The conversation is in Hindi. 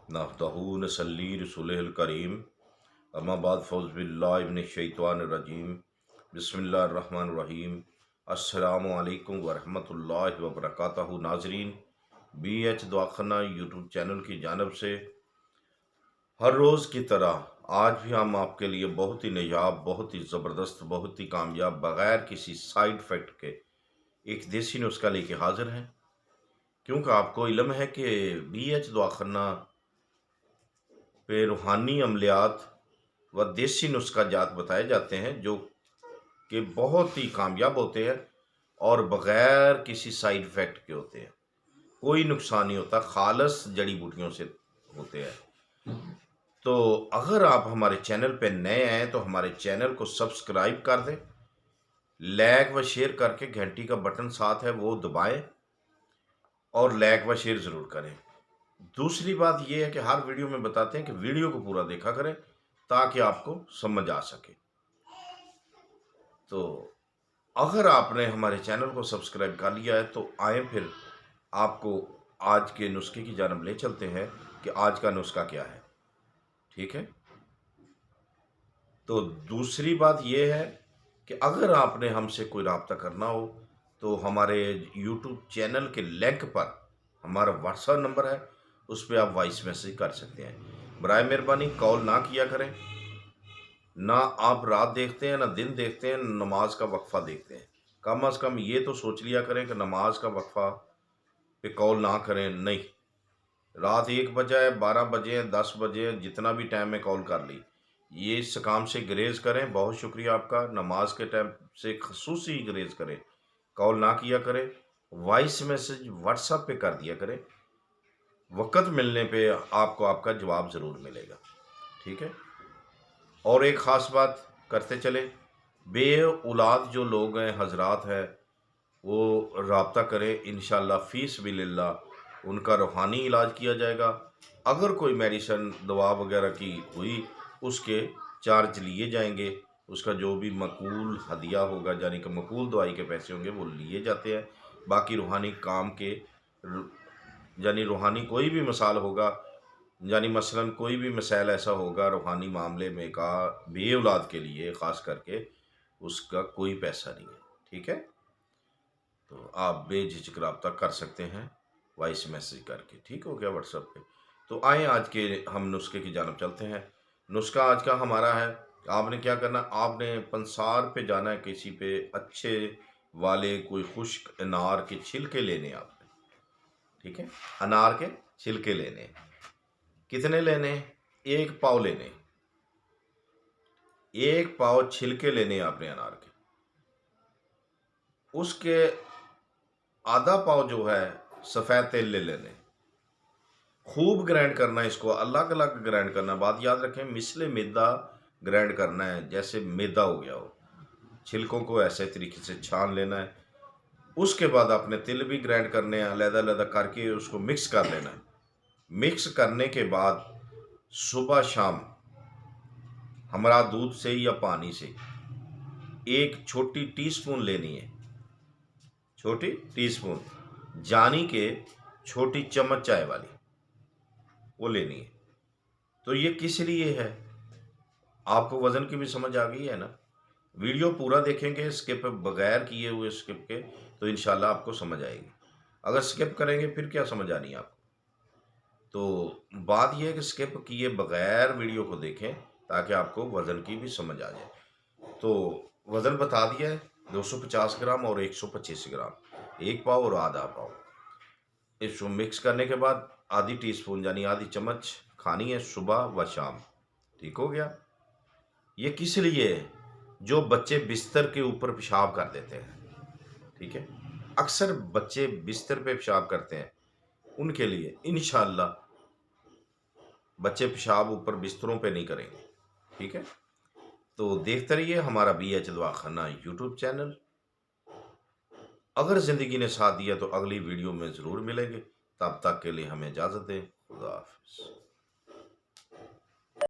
नहतहू नसल्ली रसूलिल करीम अम्मा बाद फ़ौज़ बिल्लाहि मिनश शैतानिर रजीम बिस्मिल्लाहिर रहमानिर रहीम अस्सलामु अलैकुम व रहमतुल्लाहि व बरकातहू। नाज़रीन, BH दवाखाना यूट्यूब चैनल की जानिब से हर रोज़ की तरह आज भी हम आपके लिए बहुत ही नायाब, बहुत ही ज़बरदस्त, बहुत ही कामयाब, बग़ैर किसी साइड इफ़ेक्ट के एक देसी नुस्खा लेके हाज़िर हैं। क्योंकि आपको इल्म है कि BH दवाखाना पे रूहानी अमलियात व देसी नुस्खा जात बताए जाते हैं जो कि बहुत ही कामयाब होते हैं और बग़ैर किसी साइड इफ़ेक्ट के होते हैं। कोई नुकसान नहीं होता, खालस जड़ी बूटियों से होते हैं। तो अगर आप हमारे चैनल पे नए आए तो हमारे चैनल को सब्सक्राइब कर दें, लाइक व शेयर करके घंटी का बटन साथ है वो दबाएं और लाइक व शेयर ज़रूर करें। दूसरी बात यह है कि हर वीडियो में बताते हैं कि वीडियो को पूरा देखा करें ताकि आपको समझ आ सके। तो अगर आपने हमारे चैनल को सब्सक्राइब कर लिया है तो आए फिर आपको आज के नुस्खे की जानब ले चलते हैं कि आज का नुस्खा क्या है। ठीक है। तो दूसरी बात यह है कि अगर आपने हमसे कोई रब्ता करना हो तो हमारे यूट्यूब चैनल के लिंक पर हमारा व्हाट्सएप नंबर है, उस पर आप वॉइस मैसेज कर सकते हैं। बराए मेहरबानी कॉल ना किया करें। ना आप रात देखते हैं, ना दिन देखते हैं, नमाज का वक्फा देखते हैं। कम अज़ कम ये तो सोच लिया करें कि नमाज का वक्फा पे कॉल ना करें। नहीं, रात 1 बजे है, 12 बजे हैं, 10 बजे हैं, जितना भी टाइम में कॉल कर ली, ये इस काम से ग्रेज करें। बहुत शुक्रिया आपका। नमाज के टाइम से खसूसी ग्रेज करें, कॉल ना किया करें। वॉइस मैसेज व्हाट्सएप पे कर दिया करें, वक़्त मिलने पे आपको आपका जवाब ज़रूर मिलेगा। ठीक है। और एक ख़ास बात करते चले, बे औलाद जो लोग हैं, हजरात हैं, वो रब्ता करें। इंशाअल्लाह फ़ी सबिलिल्लाह उनका रूहानी इलाज किया जाएगा। अगर कोई मेडिसिन दवा वगैरह की हुई, उसके चार्ज लिए जाएंगे। उसका जो भी मकूल हदिया होगा, यानी कि मकूल दवाई के पैसे होंगे, वो लिए जाते हैं। बाकी रूहानी काम के यानी रूहानी कोई भी मिसाल होगा, यानी मसलन कोई भी मसाइल ऐसा होगा रूहानी मामले में का बे औलाद के लिए ख़ास करके, उसका कोई पैसा नहीं है। ठीक है। तो आप बेझिझक रब्ता कर सकते हैं वॉइस मैसेज करके। ठीक हो गया व्हाट्सएप पे। तो आए आज के हम नुस्खे की जानब चलते हैं। नुस्खा आज का हमारा है, आपने क्या करना, आपने पंसार पे जाना है, किसी पे अच्छे वाले कोई खुश्क अनार के छिलके लेने हैं आपने। ठीक है। अनार के छिलके लेने हैं। कितने लेने हैं? 1 पाव लेने। 1 पाव छिलके लेने आपने अनार के। उसके आधा पाव जो है सफ़ेद तेल ले लेने। खूब ग्राइंड करना है इसको, अलग अलग ग्राइंड करना। बात याद रखें, मिसले मैदा ग्राइंड करना है, जैसे मैदा हो गया हो। छिलकों को ऐसे तरीके से छान लेना है। उसके बाद आपने तिल भी ग्राइंड करने हैं, अलग अलग करके उसको मिक्स कर लेना है। मिक्स करने के बाद सुबह शाम हमारा दूध से या पानी से 1 छोटी टीस्पून लेनी है। छोटी टीस्पून, जानी के छोटी चम्मच चाय वाली, वो लेनी है। तो ये किस लिए है? आपको वज़न की भी समझ आ गई है ना? वीडियो पूरा देखेंगे स्किप बगैर किए हुए स्किप के, तो इंशाल्लाह आपको समझ आएगी। अगर स्किप करेंगे फिर क्या समझ आनी है आपको? तो बात यह है कि स्किप किए बगैर वीडियो को देखें ताकि आपको वज़न की भी समझ आ जाए। तो वज़न बता दिया है, 250 ग्राम और 125 ग्राम, 1 पाव और आधा पाव। इसको मिक्स करने के बाद आधी टीस्पून यानी आधी चम्मच खानी है सुबह व शाम। ठीक हो गया। ये किस लिए है? जो बच्चे बिस्तर के ऊपर पेशाब कर देते हैं। ठीक है। अक्सर बच्चे बिस्तर पे पेशाब करते हैं, उनके लिए इंशाअल्लाह बच्चे पेशाब ऊपर बिस्तरों पे नहीं करेंगे। ठीक है। तो देखते रहिए हमारा BH दवाखाना यूट्यूब चैनल। अगर ज़िंदगी ने साथ दिया तो अगली वीडियो में ज़रूर मिलेंगे। तब तक के लिए हमें इजाज़त दें। खुदा हाफ़िज़।